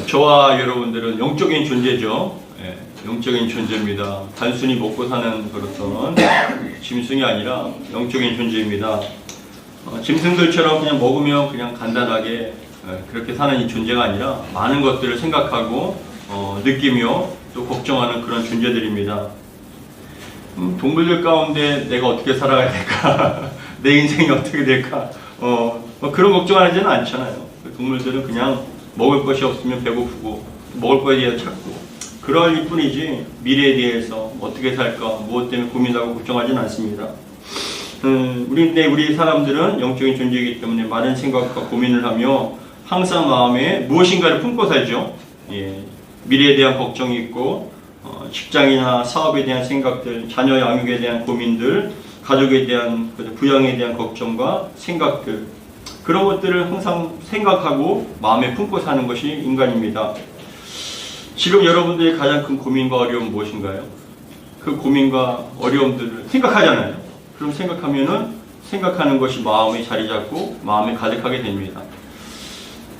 저와 여러분들은 영적인 존재죠. 영적인 존재입니다. 단순히 먹고 사는 그렇던 짐승이 아니라 영적인 존재입니다. 짐승들처럼 그냥 먹으면 그냥 간단하게 그렇게 사는 이 존재가 아니라 많은 것들을 생각하고 느끼며 또 걱정하는 그런 존재들입니다. 동물들 가운데 내가 어떻게 살아가야 될까? 내 인생이 어떻게 될까? 그런 걱정하지는 않잖아요. 동물들은 그냥 먹을 것이 없으면 배고프고 먹을 거에 대해 찾고 그럴 뿐이지 미래에 대해서 어떻게 살까 무엇 때문에 고민하고 걱정하지는 않습니다. 우리 사람들은 영적인 존재이기 때문에 많은 생각과 고민을 하며 항상 마음에 무엇인가를 품고 살죠. 미래에 대한 걱정이 있고 직장이나 사업에 대한 생각들, 자녀 양육에 대한 고민들, 가족에 대한 부양에 대한 걱정과 생각들, 그런 것들을 항상 생각하고 마음에 품고 사는 것이 인간입니다. 지금 여러분들의 가장 큰 고민과 어려움은 무엇인가요? 그 고민과 어려움들을 생각하잖아요. 그럼 생각하는 것이 마음에 자리 잡고 마음에 가득하게 됩니다.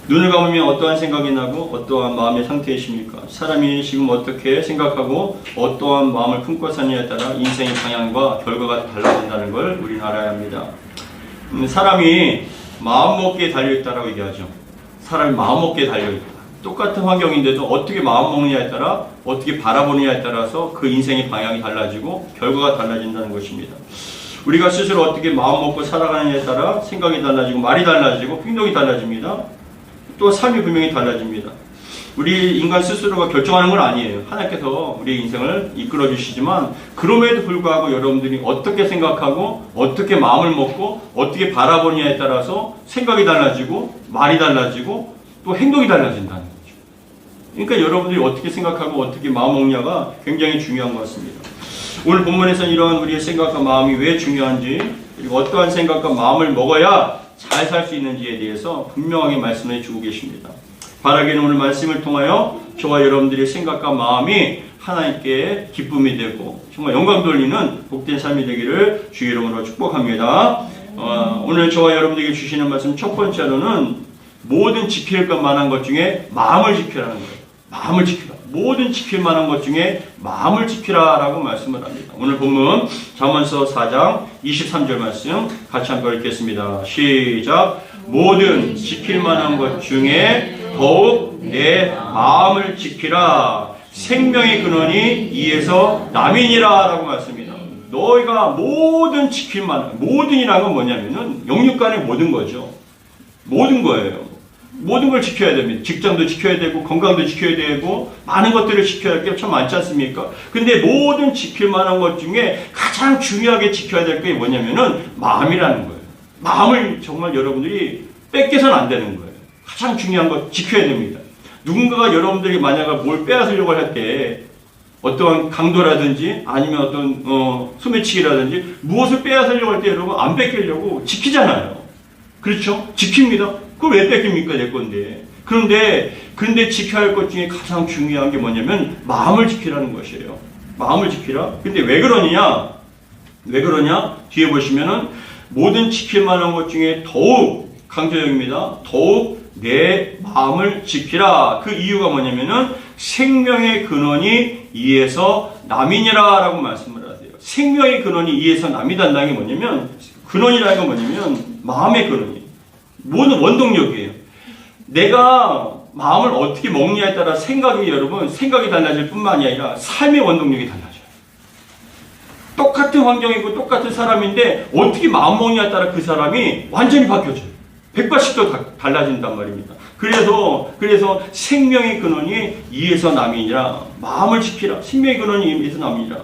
눈을 감으면 어떠한 생각이 나고 어떠한 마음의 상태이십니까? 사람이 지금 어떻게 생각하고 어떠한 마음을 품고 사느냐에 따라 인생의 방향과 결과가 달라진다는 걸 우리는 알아야 합니다. 사람이 마음먹기에 달려있다라고 얘기하죠. 사람이 마음먹기에 달려있다. 똑같은 환경인데도 어떻게 마음먹느냐에 따라 어떻게 바라보느냐에 따라서 그 인생의 방향이 달라지고 결과가 달라진다는 것입니다. 우리가 스스로 어떻게 마음먹고 살아가느냐에 따라 생각이 달라지고 말이 달라지고 행동이 달라집니다. 또 삶이 분명히 달라집니다. 우리 인간 스스로가 결정하는 건 아니에요. 하나님께서 우리의 인생을 이끌어 주시지만 그럼에도 불구하고 여러분들이 어떻게 생각하고 어떻게 마음을 먹고 어떻게 바라보느냐에 따라서 생각이 달라지고 말이 달라지고 또 행동이 달라진다는 거죠. 그러니까 여러분들이 어떻게 생각하고 어떻게 마음 먹냐가 굉장히 중요한 것 같습니다. 오늘 본문에서는 이러한 우리의 생각과 마음이 왜 중요한지 그리고 어떠한 생각과 마음을 먹어야 잘 살 수 있는지에 대해서 분명하게 말씀해 주고 계십니다. 바라기는 오늘 말씀을 통하여 저와 여러분들의 생각과 마음이 하나님께 기쁨이 되고 정말 영광 돌리는 복된 삶이 되기를 주의 이름으로 축복합니다. 오늘 저와 여러분들에게 주시는 말씀 첫 번째로는 모든 지킬 것만한 것 중에 마음을 지키라는 거예요. 마음을 지키라. 모든 지킬 만한 것 중에 마음을 지키라라고 말씀을 합니다. 오늘 본문 잠언서 4장 23절 말씀 같이 함께 읽겠습니다. 시작. 모든 지킬 만한 것 중에 더욱 내 마음을 지키라. 생명의 근원이 이에서 남이니라 라고 말씀입니다. 너희가 모든 지킬 만한, 모든이라는 건 뭐냐면은 영육간의 모든 거죠. 모든 거예요. 모든 걸 지켜야 됩니다. 직장도 지켜야 되고 건강도 지켜야 되고 많은 것들을 지켜야 할 게 참 많지 않습니까? 근데 모든 지킬 만한 것 중에 가장 중요하게 지켜야 될 게 뭐냐면은 마음이라는 거예요. 마음을 정말 여러분들이 뺏겨서는 안 되는 거예요. 가장 중요한 거 지켜야 됩니다. 누군가가 여러분들이 만약에 뭘 빼앗으려고 할 때 어떠한 강도라든지 아니면 어떤 소매치기라든지 무엇을 빼앗으려고 할 때 여러분 안 뺏기려고 지키잖아요. 그렇죠? 지킵니다. 그걸 왜 뺏깁니까? 내 건데. 그런데 지켜야 할 것 중에 가장 중요한 게 뭐냐면 마음을 지키라는 것이에요. 마음을 지키라. 근데 왜 그러냐? 뒤에 보시면은 모든 지킬 만한 것 중에 더욱 강조형입니다. 더욱 내 마음을 지키라. 그 이유가 뭐냐면은 생명의 근원이 이에서 남이니라 라고 말씀을 하세요. 생명의 근원이 이에서 남이단다는 게 뭐냐면 근원이라는 건 뭐냐면 마음의 근원이에요. 모든 원동력이에요. 내가 마음을 어떻게 먹느냐에 따라 생각이 달라질 뿐만이 아니라 삶의 원동력이 달라져요. 똑같은 환경이고 똑같은 사람인데 어떻게 마음 먹느냐에 따라 그 사람이 완전히 바뀌어져요. 180도 달라진단 말입니다. 그래서 생명의 근원이 이에서 남이니라. 마음을 지키라. 생명의 근원이 이에서 남이니라.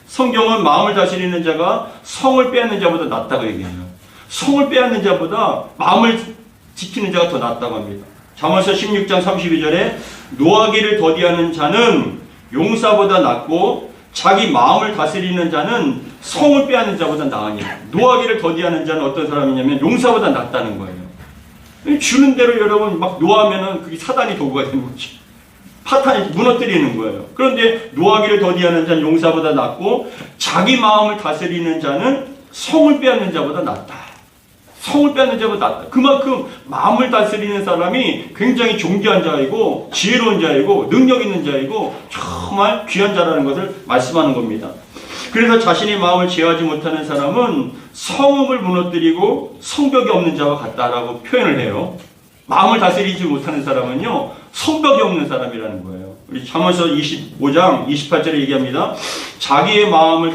성경은 마음을 다스리는 자가 성을 빼앗는 자보다 낫다고 얘기해요. 성을 빼앗는 자보다 마음을 지키는 자가 더 낫다고 합니다. 잠언서 16장 32절에 노하기를 더디하는 자는 용사보다 낫고 자기 마음을 다스리는 자는 성을 빼앗는 자보다 나으니라. 노하기를 더디하는 자는 어떤 사람이냐면 용사보다 낫다는 거예요. 주는 대로 여러분 막 노하면은 그게 사단이 도구가 되는 거죠. 파탄이 무너뜨리는 거예요. 그런데 노하기를 더디하는 자는 용사보다 낫고 자기 마음을 다스리는 자는 성을 빼앗는 자보다 낫다. 성을 빼앗는 자보다 낫다. 그만큼 마음을 다스리는 사람이 굉장히 존귀한 자이고 지혜로운 자이고 능력 있는 자이고 정말 귀한 자라는 것을 말씀하는 겁니다. 그래서 자신의 마음을 제어하지 못하는 사람은 성읍을 무너뜨리고 성벽이 없는 자와 같다라고 표현을 해요. 마음을 다스리지 못하는 사람은요, 성벽이 없는 사람이라는 거예요. 우리 잠언서 25장 28절에 얘기합니다. 자기의 마음을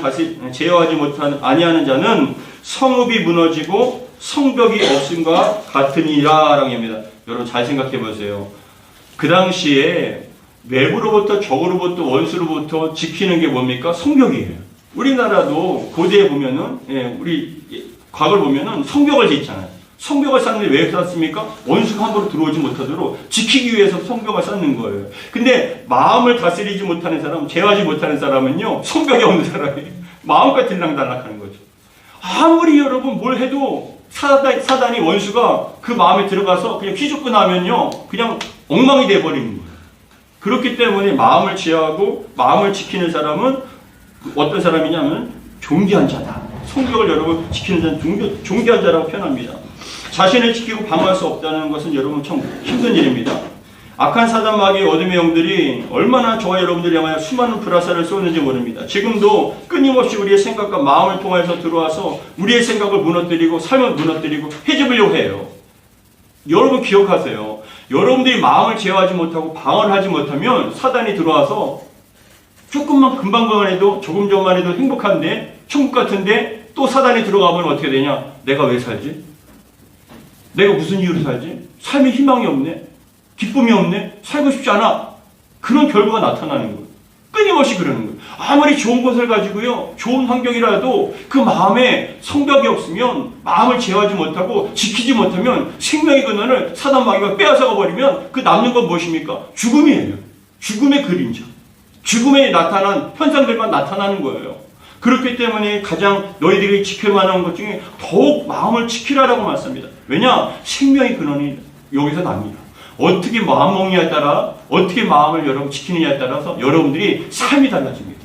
제어하지 아니하는 자는 성읍이 무너지고 성벽이 없음과 같으니라 라고 합니다. 여러분 잘 생각해 보세요. 그 당시에 외부로부터 적으로부터 원수로부터 지키는 게 뭡니까? 성벽이에요. 우리나라도 고대에 보면은 우리 과거를 보면은 성벽을 짓잖아요. 성벽을 쌓는데 왜 쌓습니까? 원수가 함부로 들어오지 못하도록 지키기 위해서 성벽을 쌓는 거예요. 근데 마음을 다스리지 못하는 사람, 제어하지 못하는 사람은요, 성벽이 없는 사람이에요. 마음과 들락달락하는 거죠. 아무리 여러분 뭘 해도 사단이 원수가 그 마음에 들어가서 그냥 휘젓고 나면요, 그냥 엉망이 돼버리는 거예요. 그렇기 때문에 마음을 제어하고 마음을 지키는 사람은 어떤 사람이냐면 존귀한 자다. 성벽을 여러분 지키는 자는 존귀한 자라고 표현합니다. 자신을 지키고 방어할 수 없다는 것은 여러분 참 힘든 일입니다. 악한 사단 마귀의 어둠의 영들이 얼마나 저와 여러분들을 향하여 수많은 불화살을 쏘는지 모릅니다. 지금도 끊임없이 우리의 생각과 마음을 통해서 들어와서 우리의 생각을 무너뜨리고 삶을 무너뜨리고 해집으려고 해요. 여러분 기억하세요. 여러분들이 마음을 제어하지 못하고 방어를 하지 못하면 사단이 들어와서 조금만 금방 해도 조금 전만 해도 행복한데 천국 같은데 또 사단이 들어가면 어떻게 되냐? 내가 왜 살지? 내가 무슨 이유로 살지? 삶에 희망이 없네? 기쁨이 없네? 살고 싶지 않아? 그런 결과가 나타나는 거예요. 끊임없이 그러는 거예요. 아무리 좋은 것을 가지고요, 좋은 환경이라도 그 마음에 성벽이 없으면, 마음을 제어하지 못하고 지키지 못하면 생명의 근원을 사단 마귀가 빼앗아가 버리면 그 남는 건 무엇입니까? 죽음이에요. 죽음의 그림자. 죽음에 나타난 현상들만 나타나는 거예요. 그렇기 때문에 가장 너희들이 지킬 만한 것 중에 더욱 마음을 지키라라고 말씀합니다. 왜냐? 생명의 근원이 여기서 납니다. 어떻게 마음먹느냐에 따라, 어떻게 마음을 여러분 지키느냐에 따라서 여러분들이 삶이 달라집니다.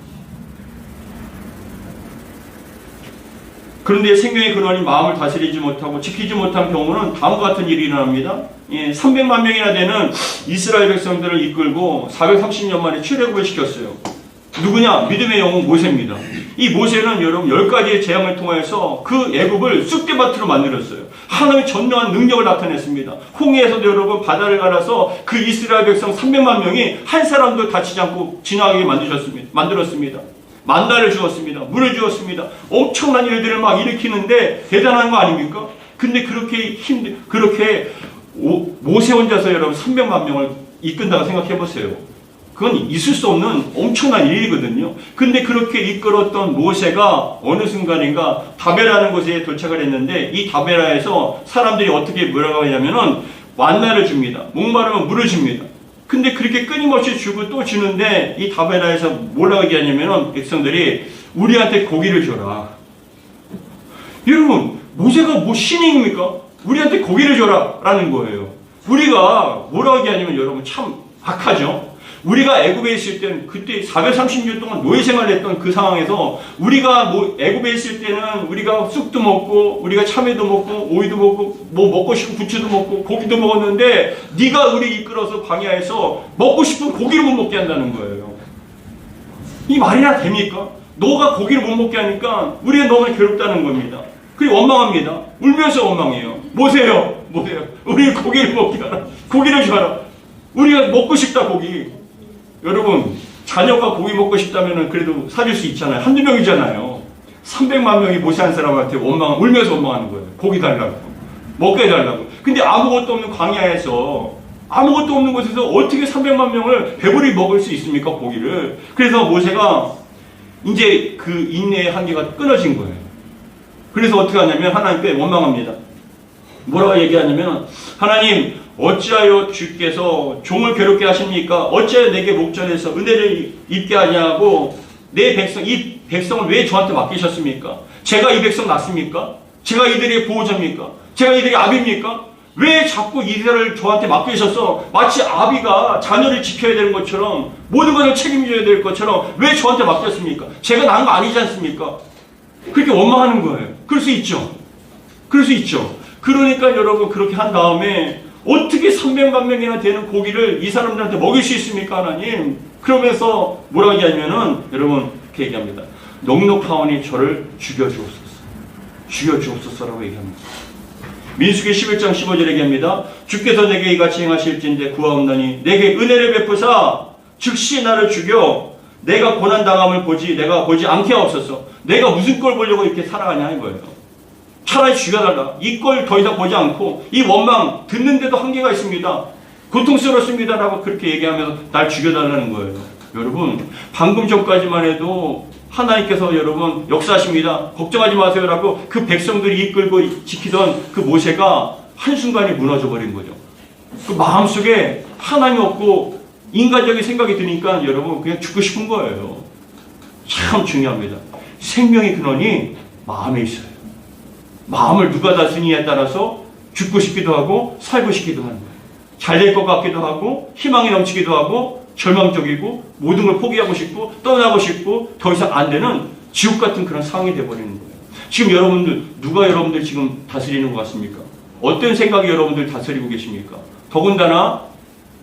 그런데 생명의 근원이 마음을 다스리지 못하고 지키지 못한 경우는 다음과 같은 일이 일어납니다. 300만 명이나 되는 이스라엘 백성들을 이끌고 430년 만에 출애굽을 시켰어요. 누구냐? 믿음의 영웅 모세입니다. 이 모세는 여러분 10가지의 재앙을 통해서 그 애굽을 쑥대밭으로 만들었어요. 하나님의 전능한 능력을 나타냈습니다. 홍해에서도 여러분 바다를 갈아서 그 이스라엘 백성 300만 명이 한 사람도 다치지 않고 지나가게 만들었습니다. 만나를 주었습니다. 물을 주었습니다. 엄청난 일들을 막 일으키는데 대단한 거 아닙니까? 근데 그렇게 모세 혼자서 여러분 300만 명을 이끈다고 생각해 보세요. 그건 있을 수 없는 엄청난 일이거든요. 근데 그렇게 이끌었던 모세가 어느 순간인가 다베라는 곳에 도착을 했는데, 이 다베라에서 사람들이 어떻게 뭐라고 하냐면은 만나를 줍니다. 목마르면 물을 줍니다. 근데 그렇게 끊임없이 주고 또 주는데, 이 다베라에서 뭐라고 얘기하냐면은 백성들이 우리한테 고기를 줘라. 여러분, 모세가 뭐 신입니까? 우리한테 고기를 줘라 라는 거예요. 우리가 뭐라고 얘기하냐면 여러분 참 악하죠. 우리가 애굽에 있을 때는 그때 430년 동안 노예 생활을 했던 그 상황에서 우리가 애굽에 있을 때는 우리가 쑥도 먹고 우리가 참외도 먹고 오이도 먹고 뭐 먹고 싶은 부추도 먹고 고기도 먹었는데, 네가 우리 이끌어서 광야에서 먹고 싶은 고기를 못 먹게 한다는 거예요. 이 말이나 됩니까? 너가 고기를 못 먹게 하니까 우리가 너무 괴롭다는 겁니다. 그리고 원망합니다. 울면서 원망해요. 모세요. 우리 고기를 먹게 하라. 고기를 줘라. 우리가 먹고 싶다 고기. 여러분, 자녀가 고기 먹고 싶다면 그래도 사줄 수 있잖아요. 한두 명이잖아요. 300만 명이 모세 한 사람한테 울면서 원망하는 거예요. 고기 달라고. 먹게 해달라고. 근데 아무것도 없는 광야에서, 아무것도 없는 곳에서 어떻게 300만 명을 배부르게 먹을 수 있습니까? 고기를. 그래서 모세가 이제 그 인내의 한계가 끊어진 거예요. 그래서 어떻게 하냐면 하나님께 원망합니다. 뭐라고 얘기하냐면, 하나님, 어찌하여 주께서 종을 괴롭게 하십니까? 어찌하여 내게 목전에서 은혜를 입게 하냐고, 이 백성을 왜 저한테 맡기셨습니까? 제가 이 백성 낳습니까? 제가 이들의 보호자입니까? 제가 이들의 아비입니까? 왜 자꾸 이들을 저한테 맡기셔서 마치 아비가 자녀를 지켜야 되는 것처럼, 모든 것을 책임져야 될 것처럼 왜 저한테 맡겼습니까? 제가 낳은 거 아니지 않습니까? 그렇게 원망하는 거예요. 그럴 수 있죠. 그러니까 여러분 그렇게 한 다음에 어떻게 300만 명이나 되는 고기를 이 사람들한테 먹일 수 있습니까, 하나님? 그러면서 뭐라고 얘기하냐면은 여러분 이렇게 얘기합니다. 넉넉하오니 저를 죽여주옵소서. 죽여주옵소서라고 얘기합니다. 민수기 11장 15절에 얘기합니다. 주께서 내게 이같이 행하실진대 구하옵나니 내게 은혜를 베푸사 즉시 나를 죽여 내가 고난당함을 내가 보지 않게 하옵소서. 내가 무슨 꼴 보려고 이렇게 살아가냐 이거예요. 차라리 죽여달라. 이 꼴 더 이상 보지 않고 이 원망 듣는데도 한계가 있습니다. 고통스럽습니다 라고 그렇게 얘기하면서 날 죽여달라는 거예요. 여러분 방금 전까지만 해도 하나님께서 여러분 역사하십니다. 걱정하지 마세요 라고 그 백성들이 이끌고 지키던 그 모세가 한순간에 무너져 버린 거죠. 그 마음속에 하나님 없고 인간적인 생각이 드니까 여러분 그냥 죽고 싶은 거예요. 참 중요합니다. 생명의 근원이 마음에 있어요. 마음을 누가 다스리냐에 따라서 죽고 싶기도 하고 살고 싶기도 하는 거예요. 잘 될 것 같기도 하고 희망이 넘치기도 하고 절망적이고 모든 걸 포기하고 싶고 떠나고 싶고 더 이상 안 되는 지옥 같은 그런 상황이 되어버리는 거예요. 지금 여러분들 누가 여러분들 지금 다스리는 것 같습니까? 어떤 생각이 여러분들 다스리고 계십니까? 더군다나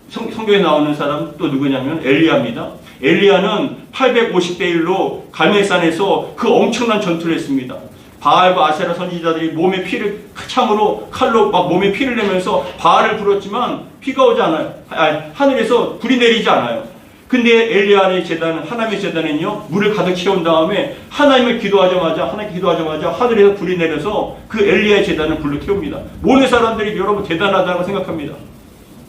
성경에 나오는 사람 또 누구냐면 엘리야입니다. 엘리야는 850대 1로 갈멜산에서 그 엄청난 전투를 했습니다. 바알과 아세라 선지자들이 몸에 피를 창으로 칼로 막 몸에 피를 내면서 바알을 불었지만 피가 오지 않아요. 하늘에서 불이 내리지 않아요. 근데 엘리야의 재단은 하나님의 재단은요 물을 가득 채운 다음에 하나님을 기도하자마자 하늘에서 불이 내려서 그 엘리야의 재단을 불로 태웁니다. 모든 사람들이 여러분 대단하다고 생각합니다.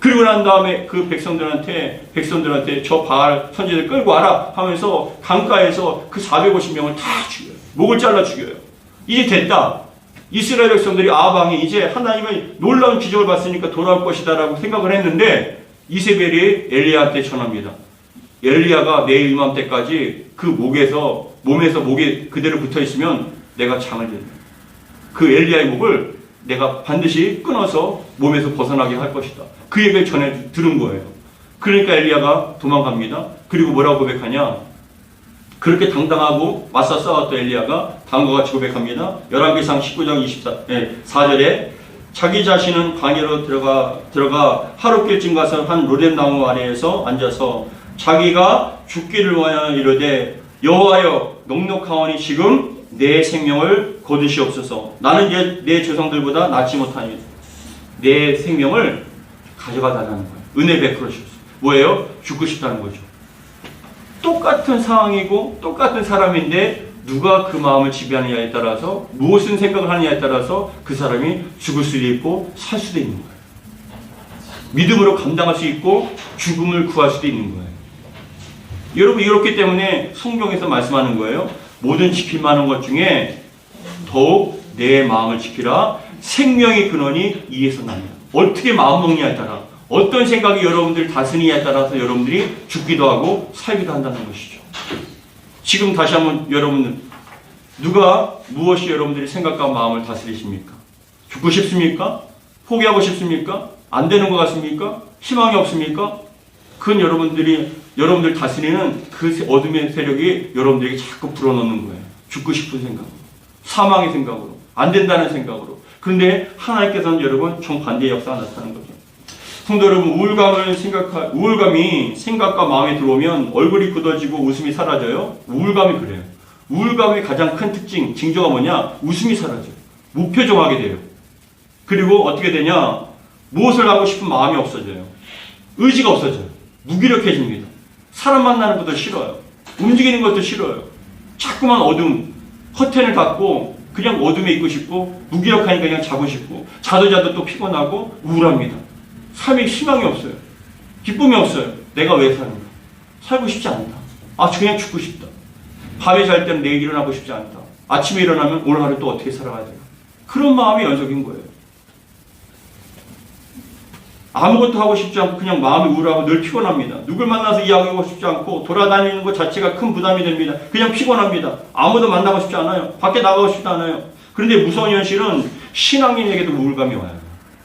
그리고 난 다음에 그 백성들한테 저 바알 선지자들 끌고 와라 하면서 강가에서 그 450명을 다 죽여요. 목을 잘라 죽여요. 이제 됐다. 이스라엘 백성들이 아방이 이제 하나님의 놀라운 기적을 봤으니까 돌아올 것이다 라고 생각을 했는데 이세벨이 엘리야한테 전합니다. 엘리야가 내일 이맘때까지 그 몸에서 목에 그대로 붙어있으면 내가 장을 든다. 그 엘리야의 목을 내가 반드시 끊어서 몸에서 벗어나게 할 것이다. 그 얘기를 들은 거예요. 그러니까 엘리야가 도망갑니다. 그리고 뭐라고 고백하냐? 그렇게 당당하고 맞서 싸웠던 엘리야가 다음과 같이 고백합니다. 열왕기상 19장 4절에 자기 자신은 광야로 들어가 하룻길쯤 가서 한 로뎀나무 아래에서 앉아서 자기가 죽기를 원하여 이르되 여호와여 넉넉하오니 지금 내 생명을 거두시옵소서. 나는 이제 내 조상들보다 낫지 못하니 내 생명을 가져가 달라는 거예요. 은혜 베풀어 주옵소서. 뭐예요? 죽고 싶다는 거죠. 똑같은 상황이고 똑같은 사람인데 누가 그 마음을 지배하느냐에 따라서 무엇을 생각을 하느냐에 따라서 그 사람이 죽을 수도 있고 살 수도 있는 거예요. 믿음으로 감당할 수 있고 죽음을 구할 수도 있는 거예요. 여러분 이렇기 때문에 성경에서 말씀하는 거예요. 모든 지킬 만한 것 중에 더욱 내 마음을 지키라. 생명의 근원이 이에서 납니다. 어떻게 마음먹느냐에 따라 어떤 생각이 여러분들 다스리냐에 따라서 여러분들이 죽기도 하고 살기도 한다는 것이죠. 지금 다시 한번 여러분들 누가 무엇이 여러분들의 생각과 마음을 다스리십니까? 죽고 싶습니까? 포기하고 싶습니까? 안 되는 것 같습니까? 희망이 없습니까? 그건 여러분들 다스리는 그 어둠의 세력이 여러분들에게 자꾸 불어넣는 거예요. 죽고 싶은 생각으로, 사망의 생각으로, 안 된다는 생각으로. 그런데 하나님께서는 여러분 정반대의 역사가 나타나는 거죠. 성도 여러분, 우울감이 생각과 마음에 들어오면 얼굴이 굳어지고 웃음이 사라져요. 우울감이 그래요. 우울감의 가장 큰 특징, 징조가 뭐냐? 웃음이 사라져요. 무표정하게 돼요. 그리고 어떻게 되냐? 무엇을 하고 싶은 마음이 없어져요. 의지가 없어져요. 무기력해집니다. 사람 만나는 것도 싫어요. 움직이는 것도 싫어요. 자꾸만 어둠, 커튼을 닫고 그냥 어둠에 있고 싶고 무기력하니까 그냥 자고 싶고 자도 또 피곤하고 우울합니다. 삶에 희망이 없어요. 기쁨이 없어요. 내가 왜 사는가? 살고 싶지 않다. 그냥 죽고 싶다. 밤에 잘 때는 내일 일어나고 싶지 않다. 아침에 일어나면 오늘 하루 또 어떻게 살아가야 되나? 그런 마음이 연속인 거예요. 아무것도 하고 싶지 않고 그냥 마음이 우울하고 늘 피곤합니다. 누굴 만나서 이야기하고 싶지 않고 돌아다니는 것 자체가 큰 부담이 됩니다. 그냥 피곤합니다. 아무도 만나고 싶지 않아요. 밖에 나가고 싶지 않아요. 그런데 무서운 현실은 신앙인에게도 우울감이 와요.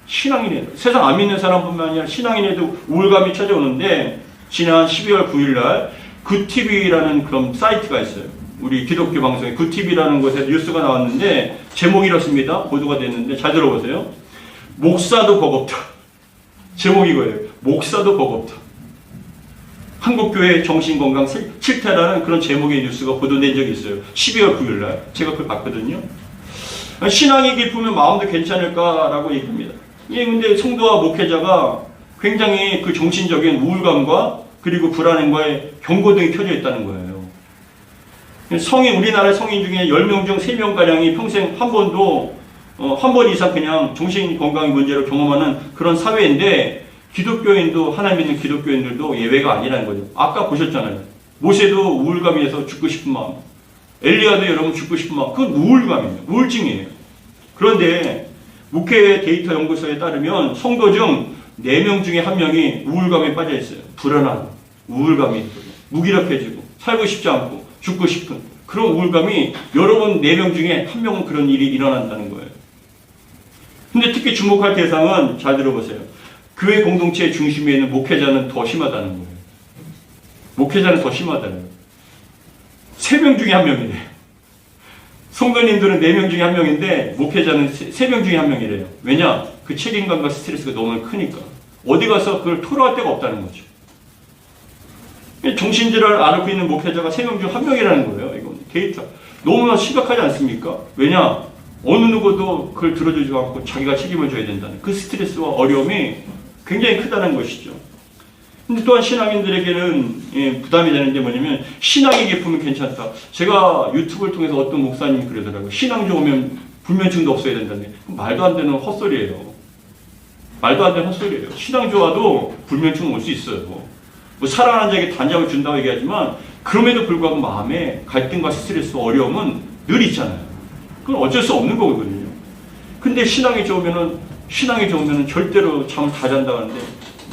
신앙인에도. 세상 안 믿는 사람뿐만 아니라 신앙인에도 우울감이 찾아오는데 지난 12월 9일 날 굿TV라는 그런 사이트가 있어요. 우리 기독교 방송에 굿TV라는 곳에서 뉴스가 나왔는데 제목이 이렇습니다. 보도가 됐는데 잘 들어보세요. 목사도 버겁다. 제목이 이거예요. 목사도 버겁다. 한국교회 정신건강 실태라는 그런 제목의 뉴스가 보도된 적이 있어요. 12월 9일 날 제가 그걸 봤거든요. 신앙이 깊으면 마음도 괜찮을까라고 얘기합니다. 예, 근데 성도와 목회자가 굉장히 그 정신적인 우울감과 그리고 불안함과의 경고등이 켜져 있다는 거예요. 우리나라 성인 중에 10명 중 3명가량이 평생 한 번 이상 그냥 정신건강 문제로 경험하는 그런 사회인데, 기독교인도, 하나님 믿는 기독교인들도 예외가 아니라는 거죠. 아까 보셨잖아요. 모세도 우울감에서 죽고 싶은 마음. 엘리야도 여러분 죽고 싶은 마음. 그건 우울감이에요. 우울증이에요. 그런데 목회 데이터 연구소에 따르면 성도 중 4명 중에 1명이 우울감에 빠져 있어요. 불안한 우울감이 무기력해지고 살고 싶지 않고 죽고 싶은 그런 우울감이 여러분 4명 중에 1명은 그런 일이 일어난다는 거예요. 근데 특히 주목할 대상은 잘 들어보세요. 교회 공동체의 중심에 있는 목회자는 더 심하다는 거예요. 목회자는 더 심하다는 거예요. 3명 중에 1명이래요. 성도님들은 4명 중에 1명인데 목회자는 3명 중에 1명이래요. 왜냐? 그 책임감과 스트레스가 너무 크니까. 어디 가서 그걸 토로할 데가 없다는 거죠. 정신질환을 앓고 있는 목회자가 3명 중 1명이라는 거예요. 이건 데이터. 너무나 심각하지 않습니까? 왜냐? 어느 누구도 그걸 들어주지 않고 자기가 책임을 져야 된다는 그 스트레스와 어려움이 굉장히 크다는 것이죠. 근데 또한 신앙인들에게는 부담이 되는 게 뭐냐면, 신앙이 깊으면 괜찮다. 제가 유튜브를 통해서 어떤 목사님이 그러더라고요. 신앙 좋으면 불면증도 없어야 된다네. 말도 안 되는 헛소리예요. 말도 안 되는 헛소리예요. 신앙 좋아도 불면증 올 수 있어요. 뭐 사랑하는 자에게 단잠을 준다고 얘기하지만, 그럼에도 불구하고 마음에 갈등과 스트레스와 어려움은 늘 있잖아요. 그건 어쩔 수 없는 거거든요. 근데 신앙이 좋으면은 절대로 잠을 다 잔다는데,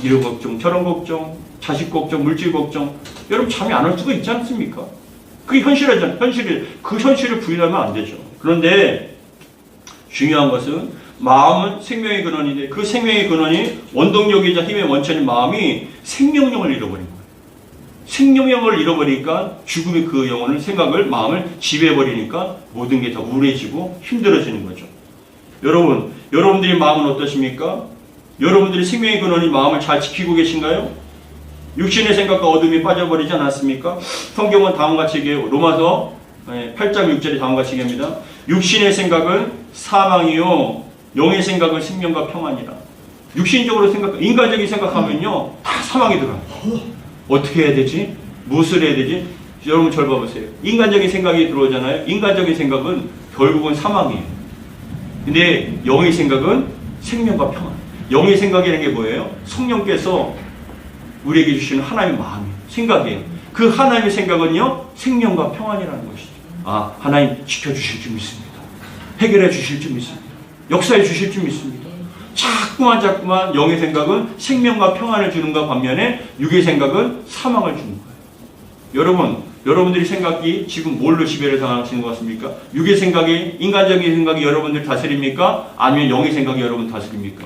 이런 걱정, 저런 걱정, 자식 걱정, 물질 걱정, 여러분 잠이 안 올 수가 있지 않습니까? 그게 현실이잖아요. 그 현실을 부인하면 안 되죠. 그런데 중요한 것은, 마음은 생명의 근원인데, 그 생명의 근원이 원동력이자 힘의 원천인 마음이 생명력을 잃어버린 거예요. 생명력을 잃어버리니까 죽음의 그 영혼을, 생각을, 마음을 지배해버리니까 모든 게 다 우울해지고 힘들어지는 거죠. 여러분들의 마음은 어떠십니까? 여러분들이 생명의 근원인 마음을 잘 지키고 계신가요? 육신의 생각과 어둠이 빠져버리지 않았습니까? 성경은 다음과 같이 얘기해요. 로마서 8장 6절이 다음과 같이 얘기합니다. 육신의 생각은 사망이요, 영의 생각은 생명과 평안이라. 육신적으로 인간적인 생각하면요, 다 사망이 들어가요. 어떻게 해야 되지? 무엇을 해야 되지? 여러분 절 봐보세요. 인간적인 생각이 들어오잖아요. 인간적인 생각은 결국은 사망이에요. 근데 영의 생각은 생명과 평안. 영의 생각이라는 게 뭐예요? 성령께서 우리에게 주시는 하나님의 마음이에요. 생각이에요. 그 하나님의 생각은요, 생명과 평안이라는 것이죠. 아, 하나님 지켜주실 줄 믿습니다. 해결해 주실 줄 믿습니다. 역사해 주실 줄 믿습니다. 자꾸만 영의 생각은 생명과 평안을 주는가 반면에 육의 생각은 사망을 주는 거예요. 여러분들이 생각이 지금 뭘로 지배를 당하시는 것 같습니까? 육의 생각이, 인간적인 생각이 여러분들 다스립니까? 아니면 영의 생각이 여러분 다스립니까?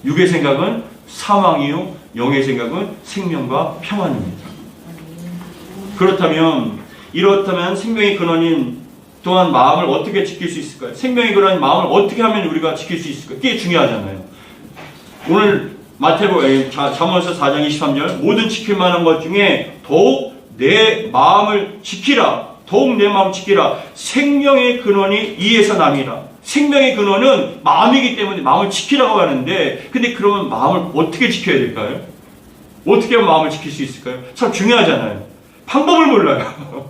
육의 생각은 사망이요, 영의 생각은 생명과 평안입니다. 이렇다면 생명의 근원인 또한 마음을 어떻게 지킬 수 있을까요? 생명의 근원인 마음을 어떻게 하면 우리가 지킬 수 있을까요? 그게 중요하잖아요. 오늘 잠언서 4장 23절, 모든 지킬 만한 것 중에 더욱 내 마음을 지키라. 더욱 내 마음을 지키라. 생명의 근원이 이에서 남이라. 생명의 근원은 마음이기 때문에 마음을 지키라고 하는데, 근데 그러면 마음을 어떻게 지켜야 될까요? 어떻게 하면 마음을 지킬 수 있을까요? 참 중요하잖아요. 방법을 몰라요.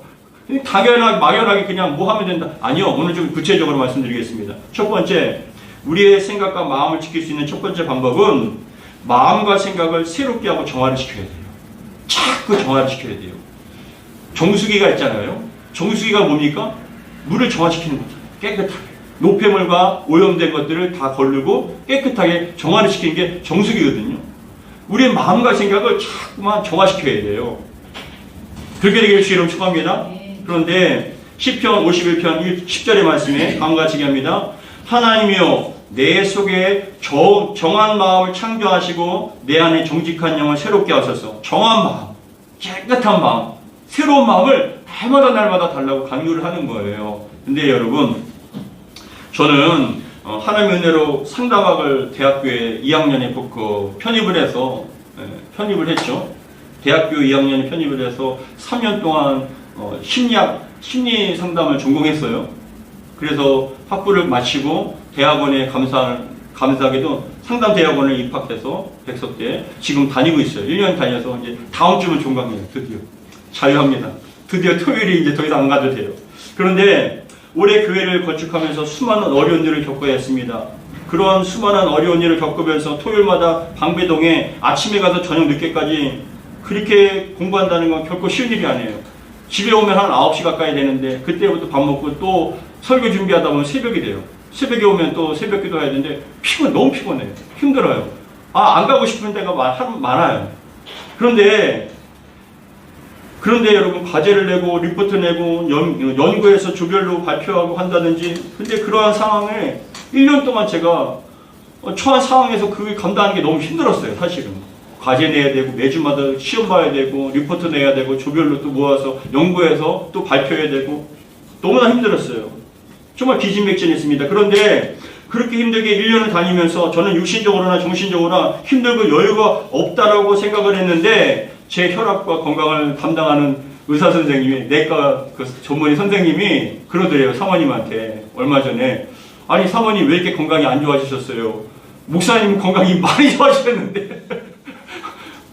막연하게 그냥 뭐 하면 된다. 아니요. 오늘 좀 구체적으로 말씀드리겠습니다. 첫 번째, 우리의 생각과 마음을 지킬 수 있는 첫 번째 방법은 마음과 생각을 새롭게 하고 정화를 시켜야 돼요. 자꾸 정화를 시켜야 돼요. 정수기가 있잖아요. 정수기가 뭡니까? 물을 정화시키는 거죠. 깨끗하게. 노폐물과 오염된 것들을 다 거르고 깨끗하게 정화를 시키는 게 정수기거든요. 우리의 마음과 생각을 자꾸만 정화시켜야 돼요. 그렇게 되길 주 이름 축복합니다. 그런데 시편 51편 10절의 말씀에 다음과 같이 얘기합니다. 하나님이여, 내 속에 정한 마음을 창조하시고 내 안에 정직한 영을 새롭게 하소서. 정한 마음, 깨끗한 마음, 새로운 마음을 날마다 달라고 강요를 하는 거예요. 근데 여러분, 저는 하나님의 은혜로 상담학을 대학교에 2학년에 편입을 해서 편입을 했죠. 대학교 2학년에 편입을 해서 3년 동안 심리 상담을 전공했어요. 그래서 학부를 마치고 대학원에 감사하게도 상담 대학원에 입학해서 백석대 지금 다니고 있어요. 1년 다녀서 이제 다음 주면 종강해요. 드디어 자유합니다. 드디어 토요일이 이제 더 이상 안 가도 돼요. 그런데 올해 교회를 건축하면서 수많은 어려운 일을 겪어야 했습니다. 그러한 수많은 어려운 일을 겪으면서 토요일마다 방배동에 아침에 가서 저녁 늦게까지 그렇게 공부한다는 건 결코 쉬운 일이 아니에요. 집에 오면 한 9시 가까이 되는데 그때부터 밥 먹고 또 설교 준비하다 보면 새벽이 돼요. 새벽에 오면 또 새벽 기도해야 되는데 너무 피곤해요. 힘들어요. 안 가고 싶은 데가 많아요. 그런데 여러분 과제를 내고 리포트 내고 연구해서 조별로 발표하고 한다든지 근데 그러한 상황에 1년 동안 제가 처한 상황에서 그걸 감당하는 게 너무 힘들었어요. 사실은 과제 내야 되고 매주마다 시험 봐야 되고 리포트 내야 되고 조별로 또 모아서 연구해서 또 발표해야 되고 너무나 힘들었어요. 정말 기진맥진했습니다. 그런데 그렇게 힘들게 1년을 다니면서 저는 육신적으로나 정신적으로나 힘들고 여유가 없다라고 생각을 했는데 제 혈압과 건강을 담당하는 의사 선생님이 내과 그 전문의 선생님이 그러더래요. 사모님한테 얼마 전에 아니 사모님 왜 이렇게 건강이 안 좋아지셨어요? 목사님 건강이 많이 좋아지셨는데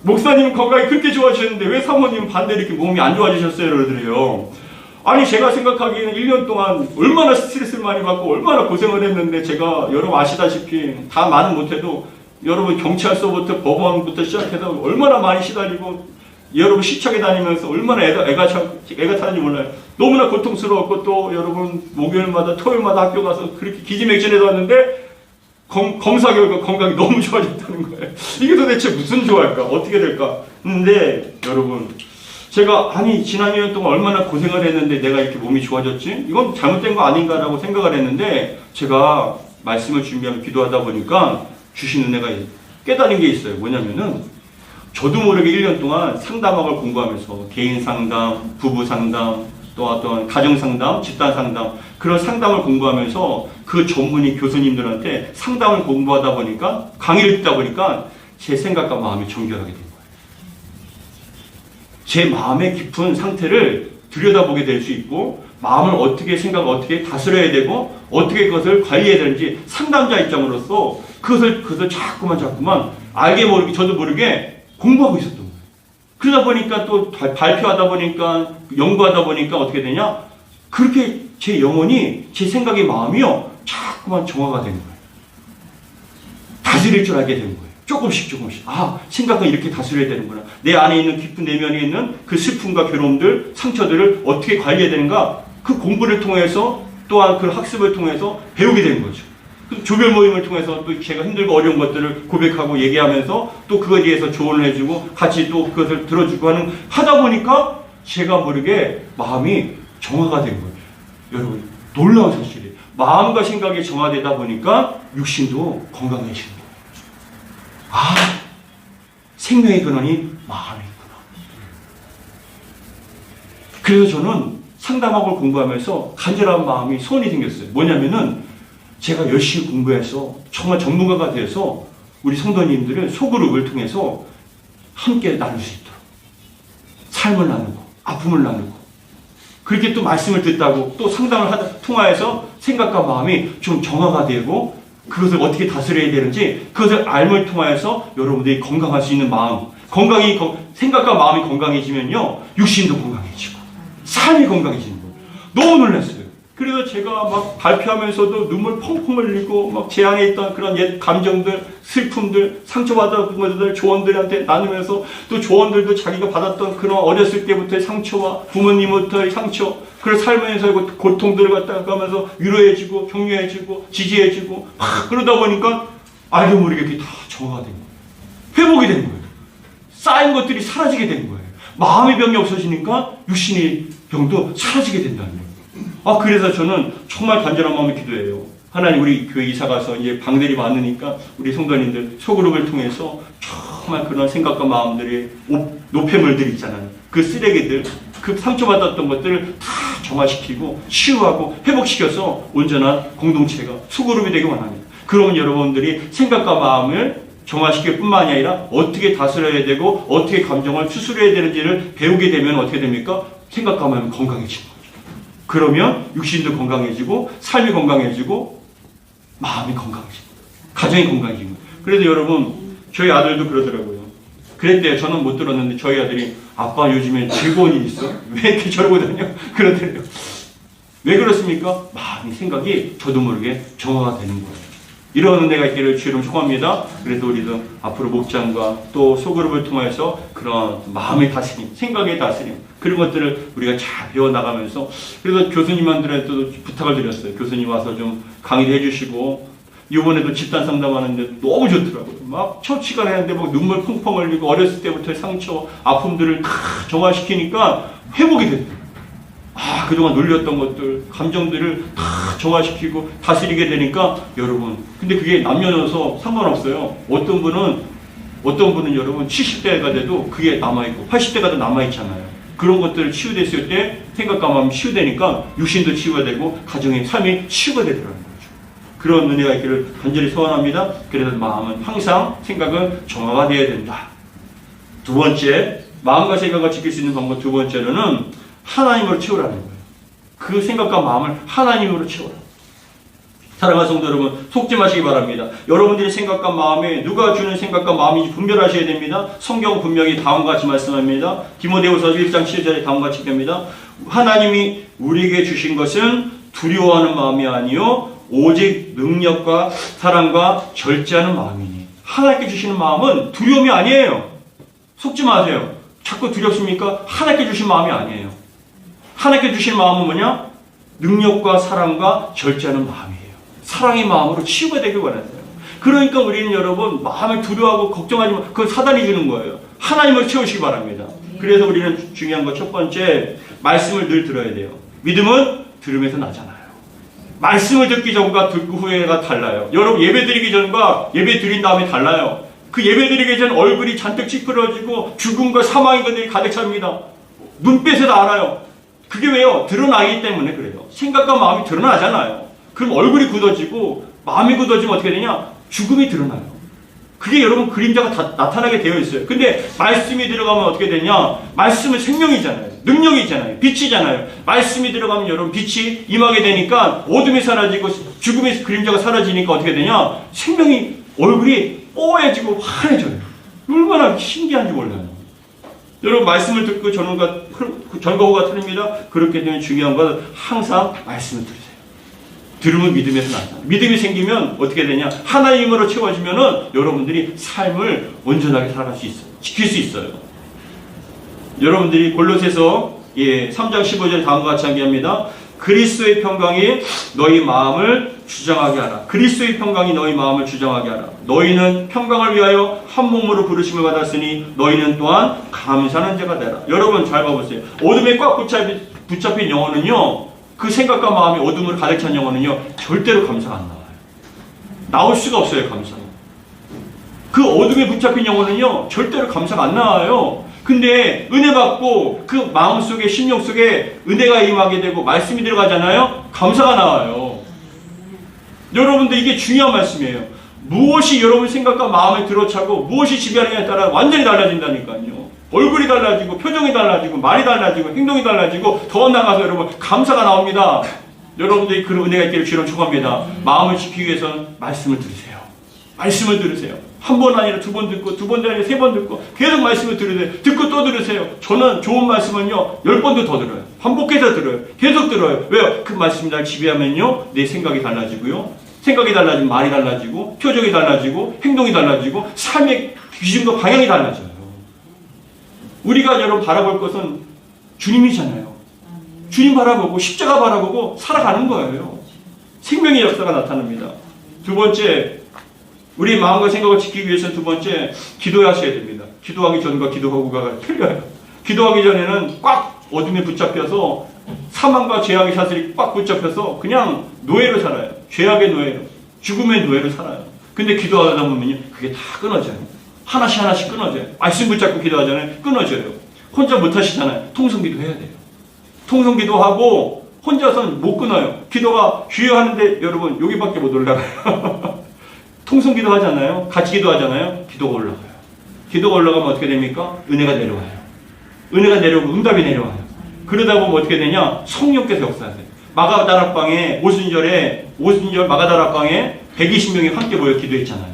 목사님 건강이 그렇게 좋아지셨는데 왜 사모님 반대로 이렇게 몸이 안 좋아지셨어요? 그러더래요. 아니 제가 생각하기에는 1년 동안 얼마나 스트레스를 많이 받고 얼마나 고생을 했는데 제가 여러분 아시다시피 다 말은 못해도 여러분 경찰서부터 법원부터 시작해서 얼마나 많이 시달리고 여러분 시청에 다니면서 얼마나 애가 타는지 몰라요. 너무나 고통스러웠고 또 여러분 목요일마다 토요일마다 학교 가서 그렇게 기지맥진해서 왔는데 검사 결과 건강이 너무 좋아졌다는 거예요. 이게 도대체 무슨 좋아할까? 어떻게 될까? 근데 여러분 제가 지난 2년 동안 얼마나 고생을 했는데 내가 이렇게 몸이 좋아졌지? 이건 잘못된 거 아닌가라고 생각을 했는데 제가 말씀을 준비하며 기도하다 보니까 주신 은혜가 깨달은 게 있어요. 뭐냐면은 저도 모르게 1년 동안 상담학을 공부하면서 개인 상담, 부부 상담, 또 어떤 가정 상담, 집단 상담 그런 상담을 공부하면서 그 전문의 교수님들한테 상담을 공부하다 보니까 강의를 듣다 보니까 제 생각과 마음이 정결하게 된 거예요. 제 마음의 깊은 상태를 들여다보게 될 수 있고 마음을 어떻게 다스려야 되고 어떻게 그것을 관리해야 되는지 상담자 입장으로서 그것을 자꾸만 알게 모르게 저도 모르게 공부하고 있었던 거예요. 그러다 보니까 또 발표하다 보니까 연구하다 보니까 어떻게 되냐? 그렇게 제 영혼이 제 생각의 마음이요 자꾸만 정화가 되는 거예요. 다스릴 줄 알게 되는 거예요. 조금씩 생각은 이렇게 다스려야 되는구나. 내 안에 있는 깊은 내면에 있는 그 슬픔과 괴로움들 상처들을 어떻게 관리해야 되는가 그 공부를 통해서 또한 그 학습을 통해서 배우게 되는 거죠. 조별 모임을 통해서 또 제가 힘들고 어려운 것들을 고백하고 얘기하면서 또 그거에 대해서 조언을 해주고 같이 또 그것을 들어주고 하다 보니까 제가 모르게 마음이 정화가 된 거예요. 여러분 놀라운 사실이에요. 마음과 생각이 정화되다 보니까 육신도 건강해지는 거예요. 생명의 근원이 마음에 있구나. 그래서 저는 상담학을 공부하면서 간절한 마음이 소원이 생겼어요. 뭐냐면은 제가 열심히 공부해서 정말 전문가가 돼서 우리 성도님들을 소그룹을 통해서 함께 나눌 수 있도록 삶을 나누고 아픔을 나누고 그렇게 또 말씀을 듣다고 또 상담을 통하여서 생각과 마음이 좀 정화가 되고 그것을 어떻게 다스려야 되는지 그것을 알을 통하여서 여러분들이 건강할 수 있는 마음 생각과 마음이 건강해지면요 육신도 건강해지고 삶이 건강해지는 거예요. 너무 놀랐어요. 그래서 제가 막 발표하면서도 눈물 펑펑 흘리고 막 제 안에 있던 그런 옛 감정들, 슬픔들, 상처받았던 것들 조언들한테 나누면서 또 조언들도 자기가 받았던 그런 어렸을 때부터의 상처와 부모님부터의 상처, 그런 삶에서의 고통들을 갖다가 가면서 위로해주고 격려해주고 지지해주고 막 그러다 보니까 알게 모르게 그게 다 정화가 된 거예요. 회복이 된 거예요. 쌓인 것들이 사라지게 된 거예요. 마음의 병이 없어지니까 육신의 병도 사라지게 된다는 거예요. 그래서 저는 정말 간절한 마음을 기도해요. 하나님 우리 교회 이사 가서 이제 방들이 많으니까 우리 성도님들 소그룹을 통해서 정말 그런 생각과 마음들이 노폐물들 있잖아요. 그 쓰레기들, 그 상처받았던 것들을 다 정화시키고 치유하고 회복시켜서 온전한 공동체가 소그룹이 되기 원합니다. 그러면 여러분들이 생각과 마음을 정화시킬 뿐만이 아니라 어떻게 다스려야 되고 어떻게 감정을 추스려야 되는지를 배우게 되면 어떻게 됩니까? 생각과 마음이 건강해지는 거죠. 그러면 육신도 건강해지고 삶이 건강해지고 마음이 건강해지고 가정이 건강해지고. 그래서 여러분 저희 아들도 그러더라고요. 그랬대요. 저는 못 들었는데 저희 아들이 아빠 요즘에 즐거운 일 있어? 왜 이렇게 저러고 다녀? 그러더래요. 왜 그렇습니까? 마음이 생각이 저도 모르게 정화가 되는 거예요. 이런 은혜가 있기를 주로 축원합니다. 그래서 우리도 앞으로 목장과 또 소그룹을 통해서 그런 마음의 다스림, 생각의 다스림 그런 것들을 우리가 잘 배워나가면서 그래서 교수님한테도 부탁을 드렸어요. 교수님 와서 좀 강의를 해주시고 이번에도 집단 상담하는데 너무 좋더라고요. 막 첫 시간 했는데 막 눈물 펑펑 흘리고 어렸을 때부터의 상처, 아픔들을 다 정화시키니까 회복이 됐대요. 아, 그동안 눌렸던 것들, 감정들을 다 정화시키고 다스리게 되니까 여러분, 근데 그게 남녀노소 상관없어요. 어떤 분은 여러분 70대가 돼도 그게 남아있고 80대가 도 남아있잖아요. 그런 것들 치유됐을 때 생각과 마음이 치유되니까 육신도 치유가 되고 가정의 삶이 치유가 되더라고요. 그런 은혜가 있기를 간절히 소원합니다. 그래서 마음은 항상 생각은 정화가 되어야 된다. 두 번째, 마음과 생각을 지킬 수 있는 방법 두 번째로는 하나님으로 채우라는 거예요. 그 생각과 마음을 하나님으로 채우라. 사랑하는 성도 여러분, 속지 마시기 바랍니다. 여러분들의 생각과 마음에 누가 주는 생각과 마음인지 분별하셔야 됩니다. 성경 분명히 다음과 같이 말씀합니다. 디모데후서 1장 7절에 다음과 같이 됩니다. 하나님이 우리에게 주신 것은 두려워하는 마음이 아니요 오직 능력과 사랑과 절제하는 마음이니. 하나님께 주시는 마음은 두려움이 아니에요. 속지 마세요. 자꾸 두렵습니까? 하나님께 주신 마음이 아니에요. 하나님께 주신 마음은 뭐냐? 능력과 사랑과 절제하는 마음이에요. 사랑의 마음으로 치유가 되길 원하세요. 그러니까 우리는 여러분 마음을 두려워하고 걱정하지 마. 그건 사단이 주는 거예요. 하나님을 채우시기 바랍니다. 그래서 우리는 중요한 거 첫 번째, 말씀을 늘 들어야 돼요. 믿음은 들음에서 나잖아요. 말씀을 듣기 전과 듣고 후에가 달라요. 여러분 예배 드리기 전과 예배 드린 다음에 달라요. 그 예배 드리기 전 얼굴이 잔뜩 찌푸려지고 죽음과 사망의 것들이 가득 찹니다. 눈빛에도 알아요. 그게 왜요? 드러나기 때문에 그래요. 생각과 마음이 드러나잖아요. 그럼 얼굴이 굳어지고 마음이 굳어지면 어떻게 되냐? 죽음이 드러나요. 그게 여러분 그림자가 다 나타나게 되어 있어요. 근데 말씀이 들어가면 어떻게 되냐? 말씀은 생명이잖아요. 능력이잖아요. 빛이잖아요. 말씀이 들어가면 여러분 빛이 임하게 되니까 어둠이 사라지고 죽음의 그림자가 사라지니까 어떻게 되냐? 생명이 얼굴이 뽀해지고 환해져요. 얼마나 신기한지 몰라요. 여러분 말씀을 듣고 전과 후가 틀립니다. 그렇게 되면 중요한 건 항상 말씀을 들으세요. 들으면 믿음에서 나죠. 믿음이 생기면 어떻게 되냐? 하나님으로 채워지면은 여러분들이 삶을 온전하게 살아갈 수 있어요. 지킬 수 있어요. 여러분들이 골로새서 3장 15절 다음과 같이 얘기합니다. 그리스도의 평강이 너희 마음을 주장하게 하라. 그리스도의 평강이 너희 마음을 주장하게 하라. 너희는 평강을 위하여 한 몸으로 부르심을 받았으니 너희는 또한 감사하는 자가 되라. 여러분 잘 봐보세요. 어둠에 꽉 붙잡힌 영혼은요. 그 생각과 마음이 어둠으로 가득 찬 영혼은요. 절대로 감사가 안 나와요. 나올 수가 없어요. 감사는. 그 어둠에 붙잡힌 영혼은요. 절대로 감사가 안 나와요. 근데 은혜 받고 그 마음속에 심령 속에 은혜가 임하게 되고 말씀이 들어가잖아요. 감사가 나와요. 여러분들 이게 중요한 말씀이에요. 무엇이 여러분 생각과 마음에 들어차고 무엇이 지배하느냐에 따라 완전히 달라진다니까요. 얼굴이 달라지고 표정이 달라지고 말이 달라지고 행동이 달라지고 더 나가서 여러분 감사가 나옵니다. 여러분들이 그런 은혜가 있기를 주로 축원합니다. 마음을 지키기 위해서는 말씀을 들으세요. 말씀을 들으세요. 한 번 아니라 두 번 듣고 두 번 아니라 세 번 듣고 계속 말씀을 들으세요. 듣고 또 들으세요. 저는 좋은 말씀은요 10번도 더 들어요. 반복해서 들어요. 계속 들어요. 왜요? 그 말씀이 날 지배하면요 내 생각이 달라지고요. 생각이 달라지면 말이 달라지고 표정이 달라지고 행동이 달라지고 삶의 기준과 방향이 달라져요. 우리가 여러분 바라볼 것은 주님이잖아요. 주님 바라보고 십자가 바라보고 살아가는 거예요. 생명의 역사가 나타납니다. 두 번째, 우리 마음과 생각을 지키기 위해서는 두 번째, 기도하셔야 됩니다. 기도하기 전과 기도하고가 틀려요. 기도하기 전에는 꽉 어둠에 붙잡혀서 사망과 죄악의 사슬이 꽉 붙잡혀서 그냥 노예로 살아요. 죄악의 노예로, 죽음의 노예로 살아요. 근데 기도하다 보면요, 그게 다 끊어져요. 하나씩 끊어져요. 말씀 붙잡고 기도하잖아요. 끊어져요. 혼자 못 하시잖아요. 통성기도 해야 돼요. 통성기도하고 혼자서는 못 끊어요. 기도가 주여 하는데 여러분 여기밖에 못 올라가요. 통성기도 하잖아요. 같이 기도하잖아요. 기도가 올라가요. 기도가 올라가면 어떻게 됩니까? 은혜가 내려와요. 은혜가 내려오고 응답이 내려와요. 그러다 보면 어떻게 되냐? 성령께서 역사하세요. 마가다락방에 오순절 마가다락방에 120명이 함께 모여 기도했잖아요.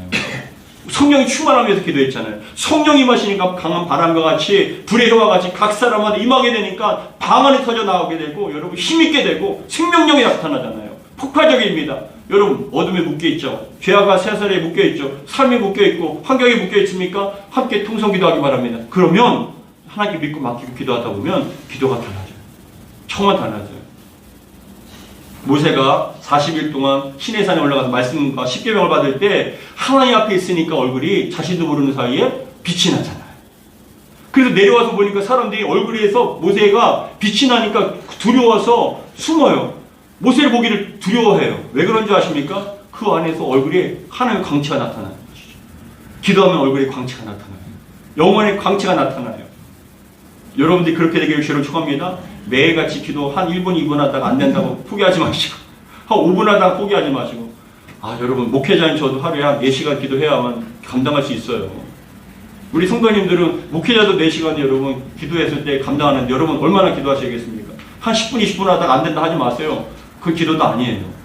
성령이 충만하면서 기도했잖아요. 성령이 임하시니까 강한 바람과 같이 불의 해와 같이 각 사람마다 임하게 되니까 방언이 터져 나오게 되고 여러분 힘있게 되고 생명력이 나타나잖아요. 폭발적입니다. 여러분 어둠에 묶여있죠. 죄악과 세살에 묶여있죠. 삶에 묶여있고 환경에 묶여있습니까? 함께 통성기도하기 바랍니다. 그러면 하나님께 믿고 맡기고 기도하다 보면 기도가 달라져요. 정말 달라져요. 모세가 40일 동안 시내산에 올라가서 말씀과 십계명을 받을 때 하나님 앞에 있으니까 얼굴이 자신도 모르는 사이에 빛이 나잖아요. 그래서 내려와서 보니까 사람들이 얼굴에서 모세가 빛이 나니까 두려워서 숨어요. 모세를 보기를 두려워해요. 왜 그런 줄 아십니까? 그 안에서 얼굴에 하나님의 광채가 나타나는 것이죠. 기도하면 얼굴에 광채가 나타나요. 영혼의 광채가 나타나요. 여러분들이 그렇게 되기를 주로 축원합니다. 매일같이 기도 한 1분, 2분 하다가 안 된다고 포기하지 마시고 한 5분 하다가 포기하지 마시고 여러분 목회자인 저도 하루에 한 4시간 기도해야만 감당할 수 있어요. 우리 성도님들은 목회자도 4시간 여러분 기도했을 때 감당하는데 여러분 얼마나 기도하셔야겠습니까? 한 10분, 20분 하다가 안 된다 하지 마세요. 그 기도도 아니에요.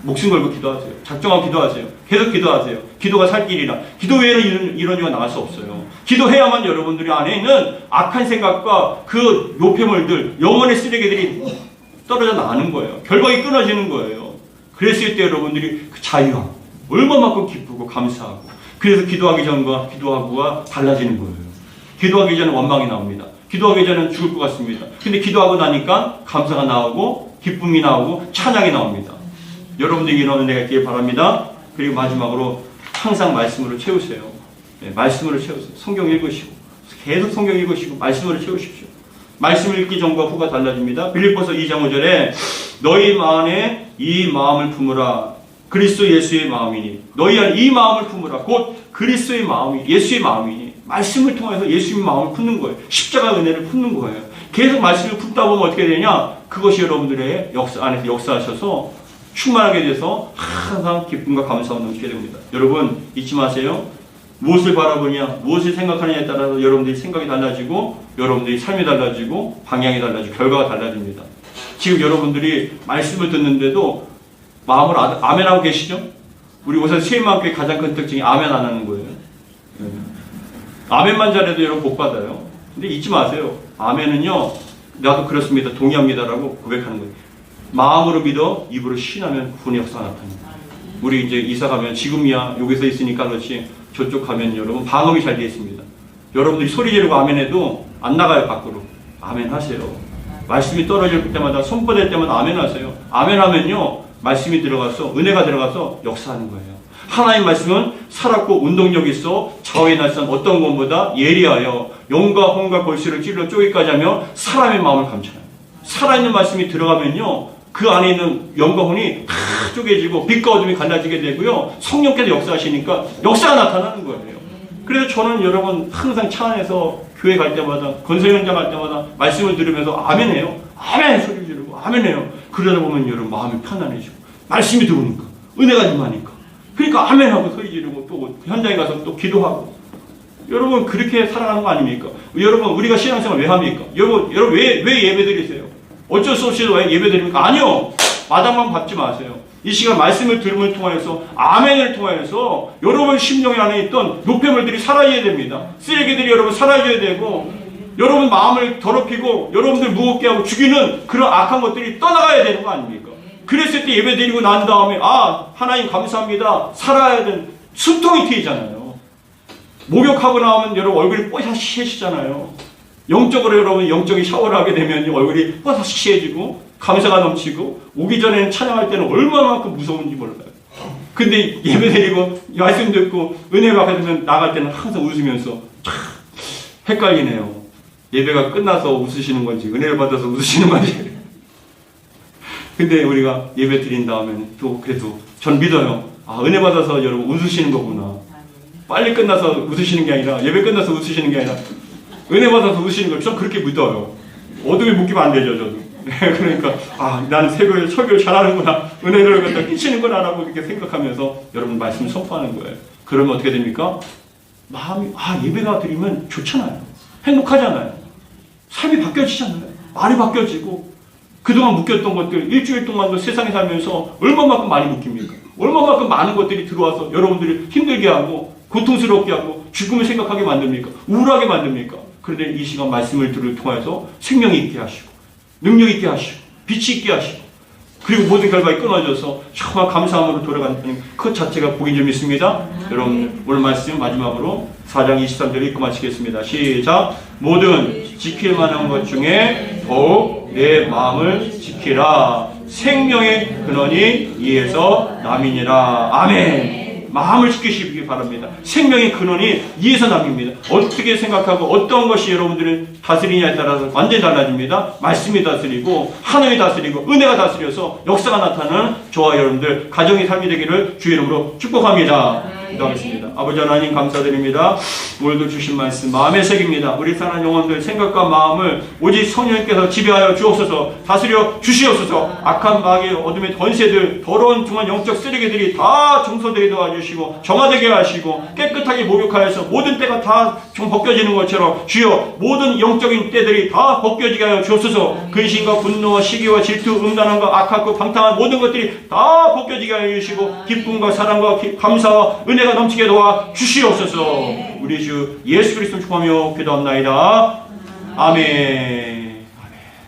목숨 걸고 기도하세요. 작정하고 기도하세요. 계속 기도하세요. 기도가 살 길이라. 기도 외에는 이런 이유가 나갈 수 없어요. 기도해야만 여러분들이 안에 있는 악한 생각과 그 노폐물들, 영혼의 쓰레기들이 떨어져 나가는 거예요. 결박이 끊어지는 거예요. 그랬을 때 여러분들이 그 자유함, 얼마만큼 기쁘고 감사하고 그래서 기도하기 전과 기도하고가 달라지는 거예요. 기도하기 전에 원망이 나옵니다. 기도하기 전에는 죽을 것 같습니다. 근데 기도하고 나니까 감사가 나오고 기쁨이 나오고 찬양이 나옵니다. 여러분들이 이런 은혜가 있기를 바랍니다. 그리고 마지막으로 항상 말씀으로 채우세요. 네, 말씀으로 채우세요. 성경 읽으시고 계속 성경 읽으시고 말씀으로 채우십시오. 말씀 읽기 전과 후가 달라집니다. 빌립보서 2장 5절에 너희 마음에 이 마음을 품으라. 그리스도 예수의 마음이니 너희 안에 이 마음을 품으라. 곧 그리스도의 마음이 예수의 마음이니 말씀을 통해서 예수의 마음을 품는 거예요. 십자가 은혜를 품는 거예요. 계속 말씀을 품다 보면 어떻게 되냐? 그것이 여러분들의 역사 안에서 역사하셔서 충만하게 돼서 항상 기쁨과 감사가 넘치게 됩니다. 여러분 잊지 마세요. 무엇을 바라보냐, 무엇을 생각하느냐에 따라서 여러분들이 생각이 달라지고 여러분들이 삶이 달라지고 방향이 달라지고 결과가 달라집니다. 지금 여러분들이 말씀을 듣는데도 마음으로 아멘하고 계시죠? 우리 우선 세임마음교회 가장 큰 특징이 아멘 안 하는 거예요. 아멘만 잘해도 여러분 복 받아요. 근데 잊지 마세요. 아멘은요, 나도 그렇습니다, 동의합니다라고 고백하는 거예요. 마음으로 믿어 입으로 신하면 구원의 역사가 나타납니다. 우리 이제 이사 가면 지금이야 여기서 있으니까 그렇지 저쪽 가면 여러분 방음이 잘 되어 있습니다. 여러분들이 소리 지르고 아멘해도 안 나가요 밖으로. 아멘 하세요. 말씀이 떨어질 때마다 손 뻗을 때마다 아멘 하세요. 아멘 하면요 말씀이 들어가서 은혜가 들어가서 역사하는 거예요. 하나님 말씀은 살았고 운동력 있어 좌우에 날선 어떤 것보다 예리하여 영과 혼과 골수를 찔러 쪼개까지 하며 사람의 마음을 감춰요. 살아있는 말씀이 들어가면요 그 안에 있는 영과 혼이 다 쪼개지고 빛과 어둠이 갈라지게 되고요 성령께서 역사하시니까 역사가 나타나는 거예요. 그래서 저는 여러분 항상 차 안에서 교회 갈 때마다 건설 현장 갈 때마다 말씀을 들으면서 아멘해요. 아멘 소리 지르고 아멘해요. 그러다 보면 여러분 마음이 편안해지고 말씀이 들어오니까 은혜가 임하니까 그러니까 아멘하고 소리 지르고 또 현장에 가서 또 기도하고 여러분 그렇게 살아가는 거 아닙니까? 여러분 우리가 신앙생활 왜 합니까? 여러분 왜 예배 드리세요? 어쩔 수 없이 왜 예배 드립니까? 아니요. 마당만 밟지 마세요. 이 시간 말씀을 들음을 통하여서 아멘을 통하여서 여러분 심령 안에 있던 노폐물들이 사라져야 됩니다. 쓰레기들이 여러분 사라져야 되고 여러분 마음을 더럽히고 여러분들 무겁게 하고 죽이는 그런 악한 것들이 떠나가야 되는 거 아닙니까? 그랬을 때 예배 드리고 난 다음에 하나님 감사합니다. 살아야 되는 숨통이 트이잖아요. 목욕하고 나오면 여러분 얼굴이 뽀샤시해지잖아요. 영적으로 여러분 영적인 샤워를 하게 되면 얼굴이 뽀샤시해지고 감사가 넘치고 오기 전에는 찬양할 때는 얼마만큼 무서운지 몰라요. 근데 예배 드리고 말씀 듣고 은혜 받으면 나갈 때는 항상 웃으면서 헷갈리네요. 예배가 끝나서 웃으시는 건지 은혜를 받아서 웃으시는 건지. 근데 우리가 예배 드린 다음에는 또 그래도 전 믿어요. 은혜 받아서 여러분 웃으시는 거구나. 빨리 끝나서 웃으시는 게 아니라 예배 끝나서 웃으시는 게 아니라 은혜 받아서 웃으시는 걸 전 그렇게 믿어요. 어둠에 묶이면 안 되죠 저도. 그러니까 나는 설교를 잘하는구나, 은혜를 갖다 끼치는구나 라고 이렇게 생각하면서 여러분 말씀을 선포하는 거예요. 그러면 어떻게 됩니까? 마음이 예배가 드리면 좋잖아요. 행복하잖아요. 삶이 바뀌어지잖아요. 말이 바뀌어지고 그동안 묶였던 것들 일주일 동안도 세상에 살면서 얼마만큼 많이 묶입니까? 얼마만큼 많은 것들이 들어와서 여러분들이 힘들게 하고 고통스럽게 하고 죽음을 생각하게 만듭니까? 우울하게 만듭니까? 그런데 이 시간 말씀을 통해서 생명이 있게 하시고 능력 있게 하시고 빛이 있게 하시고 그리고 모든 결박이 끊어져서 정말 감사함으로 돌아가는 그 자체가 복인 줄 믿습니다. 여러분 오늘 말씀 마지막으로 4장 23절 읽고 마치겠습니다. 시작. 모든 지킬 만한 것 중에 더욱 내 마음을 지키라. 생명의 근원이 이에서 남이니라. 아멘. 마음을 지키시기 바랍니다. 생명의 근원이 이에서 남입니다. 어떻게 생각하고 어떤 것이 여러분들을 다스리냐에 따라서 완전히 달라집니다. 말씀이 다스리고 하나님이 다스리고 은혜가 다스려서 역사가 나타나는 저와 여러분들 가정의 삶이 되기를 주의 이름으로 축복합니다. 기도하겠습니다. 아버지 하나님 감사드립니다. 오늘도 주신 말씀 마음의 색입니다. 우리 사랑하는 영혼들 생각과 마음을 오직 성령님께서 지배하여 주옵소서. 다스려 주시옵소서. 악한 마귀 어둠의 권세들 더러운 중한 영적 쓰레기들이 다 청소되게 도와주시고 정화되게 하시고 깨끗하게 목욕하여서 모든 때가 다 좀 벗겨지는 것처럼 주여 모든 영적인 때들이 다 벗겨지게 하여 주옵소서. 근심과 분노와 시기와 질투 음란함과 악하고 방탕한 모든 것들이 다 벗겨지게 하여 주시고 기쁨과 사랑과 감사와 은혜가 넘치게 도와 주시옵소서. 우리 주 예수 그리스도 축복하며 기도합나이다. 아멘.